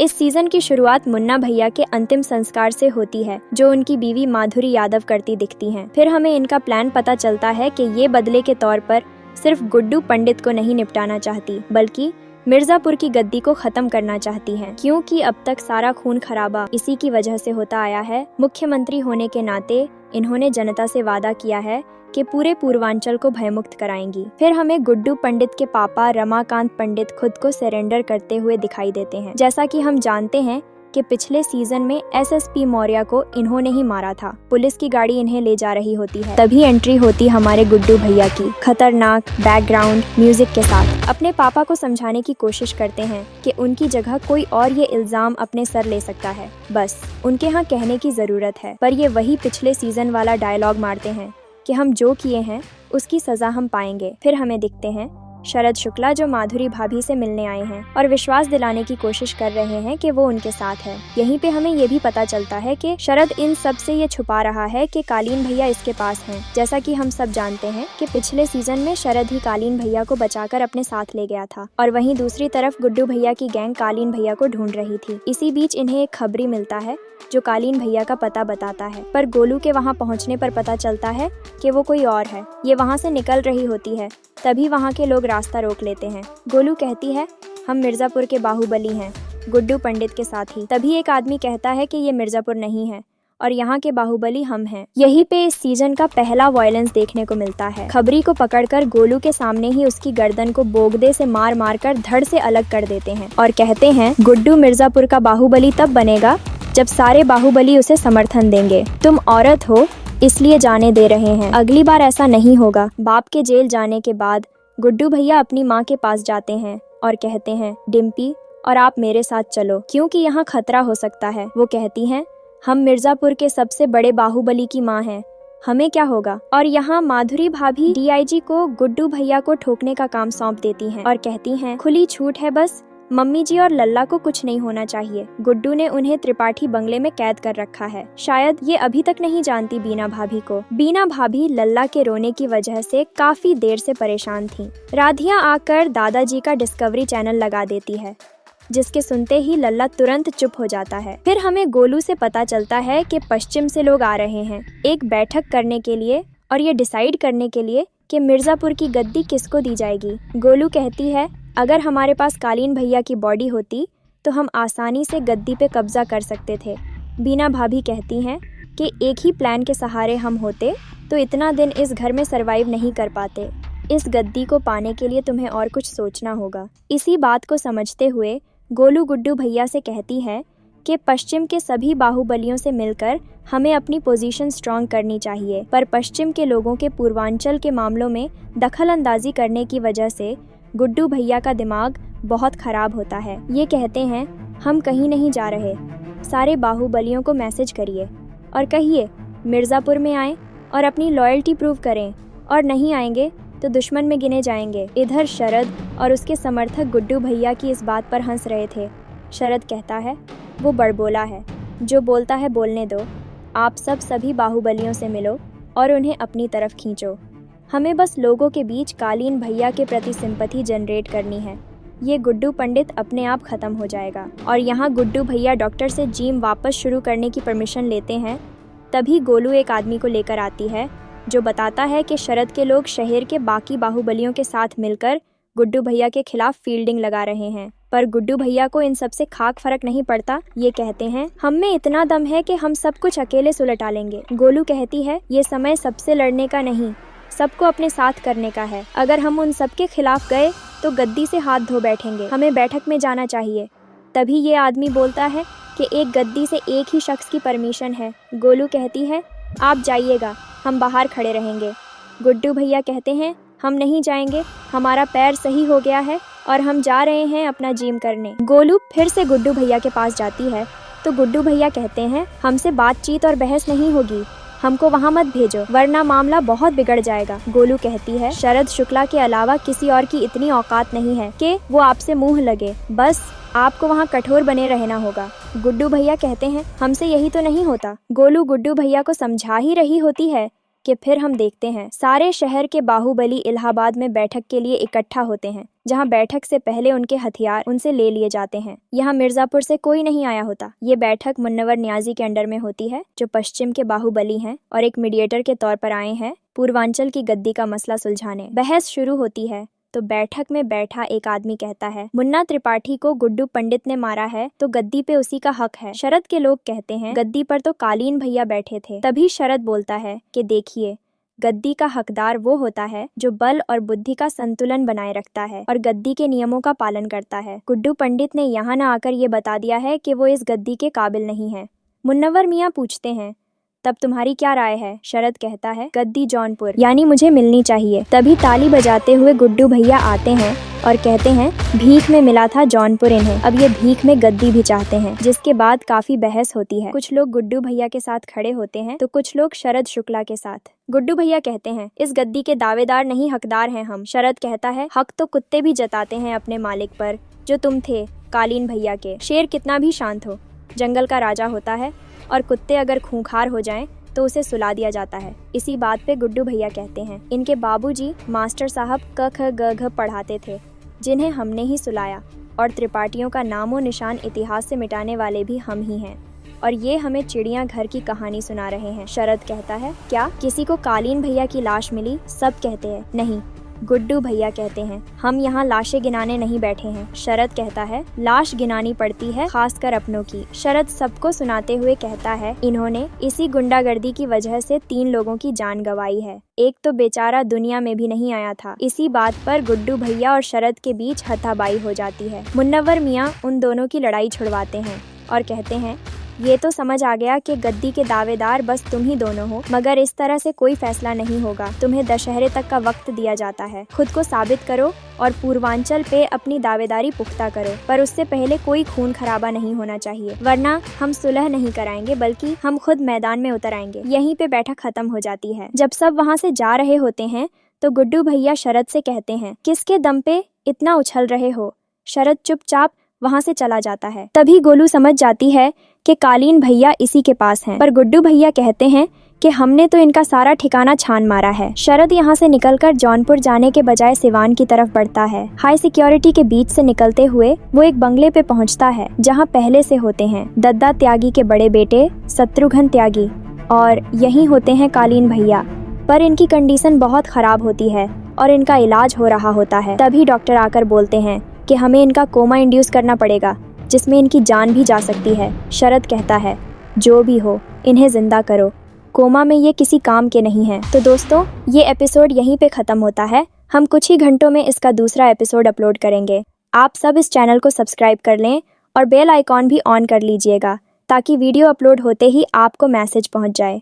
इस सीजन की शुरुआत मुन्ना भैया के अंतिम संस्कार से होती है, जो उनकी बीवी माधुरी यादव करती दिखती हैं। फिर हमें इनका प्लान पता चलता है कि ये बदले के तौर पर सिर्फ गुड्डू पंडित को नहीं निपटाना चाहती, बल्कि मिर्जापुर की गद्दी को खत्म करना चाहती हैं, क्योंकि अब तक सारा खून खराबा इसी की वजह से होता आया है। मुख्यमंत्री होने के नाते इन्होंने जनता से वादा किया है कि पूरे पूर्वांचल को भयमुक्त कराएंगी। फिर हमें गुड्डू पंडित के पापा रमाकांत पंडित खुद को सरेंडर करते हुए दिखाई देते हैं। जैसा कि हम जानते हैं कि पिछले सीजन में एसएसपी मौर्य को इन्होंने ही मारा था। पुलिस की गाड़ी इन्हें ले जा रही होती है, तभी एंट्री होती हमारे गुड्डू भैया की, खतरनाक बैकग्राउंड म्यूजिक के साथ। अपने पापा को समझाने की कोशिश करते हैं कि उनकी जगह कोई और ये इल्जाम अपने सर ले सकता है, बस उनके यहाँ कहने की जरूरत है। पर ये वही पिछले सीजन वाला डायलॉग मारते हैं कि हम जो किए हैं उसकी सजा हम पाएंगे। फिर हमें दिखते हैं शरद शुक्ला, जो माधुरी भाभी से मिलने आए हैं और विश्वास दिलाने की कोशिश कर रहे हैं कि वो उनके साथ है। यहीं पे हमें ये भी पता चलता है कि शरद इन सब से ये छुपा रहा है कि कालीन भैया इसके पास हैं। जैसा कि हम सब जानते हैं कि पिछले सीजन में शरद ही कालीन भैया को बचाकर अपने साथ ले गया था, और वहीं दूसरी तरफ गुड्डू भैया की गैंग कालीन भैया को ढूंढ रही थी। इसी बीच इन्हें एक खबरी मिलता है जो कालीन भैया का पता बताता है, पर गोलू के वहाँ पहुँचने पर पता चलता है कि वो कोई और है। ये वहाँ से निकल रही होती है, तभी वहाँ के लोग रास्ता रोक लेते हैं। गोलू कहती है हम मिर्जापुर के बाहुबली हैं, गुड्डू पंडित के साथ ही। तभी एक आदमी कहता है कि ये मिर्जापुर नहीं है और यहाँ के बाहुबली हम हैं। यहीं पे इस सीजन का पहला वायलेंस देखने को मिलता है। खबरी को पकड़कर गोलू के सामने ही उसकी गर्दन को बोगदे से मार मार कर धड़ से अलग कर देते हैं और कहते हैं गुड्डू मिर्जापुर का बाहुबली तब बनेगा जब सारे बाहुबली उसे समर्थन देंगे। तुम औरत हो इसलिए जाने दे रहे हैं, अगली बार ऐसा नहीं होगा। बाप के जेल जाने के बाद गुड्डू भैया अपनी माँ के पास जाते हैं और कहते हैं डिम्पी और आप मेरे साथ चलो, क्योंकि यहाँ खतरा हो सकता है। वो कहती हैं हम मिर्जापुर के सबसे बड़े बाहुबली की माँ हैं, हमें क्या होगा। और यहाँ माधुरी भाभी डीआईजी को गुड्डू भैया को ठोकने का काम सौंप देती हैं और कहती हैं खुली छूट है, बस मम्मी जी और लल्ला को कुछ नहीं होना चाहिए। गुड्डू ने उन्हें त्रिपाठी बंगले में कैद कर रखा है। शायद ये अभी तक नहीं जानती बीना भाभी को। बीना भाभी लल्ला के रोने की वजह से काफी देर से परेशान थी। राधिया आकर दादाजी का डिस्कवरी चैनल लगा देती है, जिसके सुनते ही लल्ला तुरंत चुप हो जाता है। फिर हमें गोलू से पता चलता है कि पश्चिम से लोग आ रहे हैं एक बैठक करने के लिए और ये डिसाइड करने के लिए कि मिर्जापुर की गद्दी किसको दी जाएगी। गोलू कहती है अगर हमारे पास कालीन भैया की बॉडी होती तो हम आसानी से गद्दी पे कब्जा कर सकते थे। बीना भाभी कहती हैं कि एक ही प्लान के सहारे हम होते तो इतना दिन इस घर में सरवाइव नहीं कर पाते। इस गद्दी को पाने के लिए तुम्हें और कुछ सोचना होगा। इसी बात को समझते हुए गोलू गुड्डू भैया से कहती है कि पश्चिम के सभी बाहुबलियों से मिलकर हमें अपनी पोजीशन स्ट्रॉन्ग करनी चाहिए, पर पश्चिम के लोगों के पूर्वांचल के मामलों में दखल अंदाजी करने की वजह से गुड्डू भैया का दिमाग बहुत खराब होता है। ये कहते हैं हम कहीं नहीं जा रहे, सारे बाहुबलियों को मैसेज करिए और कहिए मिर्ज़ापुर में आएं और अपनी लॉयल्टी प्रूव करें, और नहीं आएंगे तो दुश्मन में गिने जाएंगे। इधर शरद और उसके समर्थक गुड्डू भैया की इस बात पर हंस रहे थे। शरद कहता है वो बड़बोला है, जो बोलता है बोलने दो। आप सब सभी बाहुबलियों से मिलो और उन्हें अपनी तरफ खींचो। हमें बस लोगों के बीच कालीन भैया के प्रति सिंपैथी जनरेट करनी है। ये गुड्डू पंडित अपने आप खत्म हो जाएगा। और यहाँ गुड्डू भैया डॉक्टर से जिम वापस शुरू करने की परमिशन लेते हैं। तभी गोलू एक आदमी को लेकर आती है जो बताता है कि शरद के लोग शहर के बाकी बाहुबलियों के साथ मिलकर गुड्डू भैया के खिलाफ फील्डिंग लगा रहे हैं। पर गुड्डू भैया को इन सब से खाक फर्क नहीं पड़ता। ये कहते हैं हम में इतना दम है कि हम सब कुछ अकेले सुलटा लेंगे। गोलू कहती है ये समय सबसे लड़ने का नहीं, सबको अपने साथ करने का है। अगर हम उन सब के खिलाफ गए तो गद्दी से हाथ धो बैठेंगे, हमें बैठक में जाना चाहिए। तभी ये आदमी बोलता है कि एक गद्दी से एक ही शख्स की परमिशन है। गोलू कहती है आप जाइएगा, हम बाहर खड़े रहेंगे। गुड्डू भैया कहते हैं हम नहीं जाएंगे, हमारा पैर सही हो गया है और हम जा रहे हैं अपना जिम करने। गोलू फिर से गुड्डू भैया के पास जाती है तो गुड्डू भैया कहते हैं हमसे बातचीत और बहस नहीं होगी, हमको वहाँ मत भेजो वरना मामला बहुत बिगड़ जाएगा। गोलू कहती है शरद शुक्ला के अलावा किसी और की इतनी औकात नहीं है कि वो आपसे मुंह लगे, बस आपको वहाँ कठोर बने रहना होगा। गुड्डू भैया कहते हैं हमसे यही तो नहीं होता। गोलू गुड्डू भैया को समझा ही रही होती है कि फिर हम देखते हैं सारे शहर के बाहुबली इलाहाबाद में बैठक के लिए इकट्ठा होते हैं, जहां बैठक से पहले उनके हथियार उनसे ले लिए जाते हैं। यहाँ मिर्जापुर से कोई नहीं आया होता। ये बैठक मुन्नवर नियाजी के अंडर में होती है, जो पश्चिम के बाहुबली हैं और एक मीडिएटर के तौर पर आए हैं पूर्वांचल की गद्दी का मसला सुलझाने। बहस शुरू होती है तो बैठक में बैठा एक आदमी कहता है, मुन्ना त्रिपाठी को गुड्डू पंडित ने मारा है तो गद्दी पे उसी का हक है। शरद के लोग कहते हैं, गद्दी पर तो कालीन भैया बैठे थे। तभी शरद बोलता है कि देखिए, गद्दी का हकदार वो होता है जो बल और बुद्धि का संतुलन बनाए रखता है और गद्दी के नियमों का पालन करता है। गुड्डू पंडित ने यहाँ न आकर ये बता दिया है कि वो इस गद्दी के काबिल नहीं है। मुन्नवर मियाँ पूछते हैं, तब तुम्हारी क्या राय है? शरद कहता है, गद्दी जौनपुर, यानी मुझे मिलनी चाहिए। तभी ताली बजाते हुए गुड्डू भैया आते हैं और कहते हैं, भीख में मिला था जौनपुर इन्हें, अब ये भीख में गद्दी भी चाहते हैं। जिसके बाद काफी बहस होती है। कुछ लोग गुड्डू भैया के साथ खड़े होते हैं तो कुछ लोग शरद शुक्ला के साथ। गुड्डू भैया कहते हैं, इस गद्दी के दावेदार नहीं, हकदार हैं हम। शरद कहता है, हक तो कुत्ते भी जताते हैं अपने मालिक पर, जो तुम थे कालीन भैया के। शेर कितना भी शांत हो, जंगल का राजा होता है और कुत्ते अगर खूंखार हो जाएं तो उसे सुला दिया जाता है। इसी बात पे गुड्डू भैया कहते हैं, इनके बाबूजी मास्टर साहब क ख ग घ पढ़ाते थे, जिन्हें हमने ही सुलाया, और त्रिपाठियों का नामो निशान इतिहास से मिटाने वाले भी हम ही हैं, और ये हमें चिड़िया घर की कहानी सुना रहे हैं। शरद कहता है, क्या किसी को कालीन भैया की लाश मिली? सब कहते हैं नहीं। गुड्डू भैया कहते हैं, हम यहाँ लाशें गिनाने नहीं बैठे हैं। शरद कहता है, लाश गिनानी पड़ती है, खासकर अपनों की। शरद सबको सुनाते हुए कहता है, इन्होंने इसी गुंडागर्दी की वजह से 3 लोगों की जान गंवाई है, एक तो बेचारा दुनिया में भी नहीं आया था। इसी बात पर गुड्डू भैया और शरद के बीच हाथापाई हो जाती है। मुन्नवर मियाँ उन दोनों की लड़ाई छुड़वाते हैं और कहते हैं, ये तो समझ आ गया कि गद्दी के दावेदार बस तुम ही दोनों हो, मगर इस तरह से कोई फैसला नहीं होगा। तुम्हें दशहरे तक का वक्त दिया जाता है, खुद को साबित करो और पूर्वांचल पे अपनी दावेदारी पुख्ता करो, पर उससे पहले कोई खून खराबा नहीं होना चाहिए, वरना हम सुलह नहीं कराएंगे बल्कि हम खुद मैदान में उतर आएंगे। यहीं पे बैठक खत्म हो जाती है। जब सब वहाँ से जा रहे होते हैं तो गुड्डू भैया शरद से कहते हैं, किसके दम पे इतना उछल रहे हो? शरद चुपचाप वहाँ से चला जाता है। तभी गोलू समझ जाती है कि कालीन भैया इसी के पास हैं, पर गुड्डू भैया कहते हैं कि हमने तो इनका सारा ठिकाना छान मारा है। शरद यहाँ से निकलकर जौनपुर जाने के बजाय सिवान की तरफ बढ़ता है। हाई सिक्योरिटी के बीच से निकलते हुए वो एक बंगले पे पहुँचता है, जहाँ पहले से होते हैं दद्दा त्यागी के बड़े बेटे शत्रुघ्न त्यागी, और यही होते हैं कालीन भैया। पर इनकी कंडीशन बहुत खराब होती है और इनका इलाज हो रहा होता है। तभी डॉक्टर आकर बोलते हैं कि हमें इनका कोमा इंड्यूस करना पड़ेगा, जिसमें इनकी जान भी जा सकती है। शरद कहता है, जो भी हो इन्हें जिंदा करो, कोमा में ये किसी काम के नहीं हैं। तो दोस्तों, ये एपिसोड यहीं पे ख़त्म होता है। हम कुछ ही घंटों में इसका दूसरा एपिसोड अपलोड करेंगे। आप सब इस चैनल को सब्सक्राइब कर लें और बेल आइकॉन भी ऑन कर लीजिएगा, ताकि वीडियो अपलोड होते ही आपको मैसेज पहुंच जाए।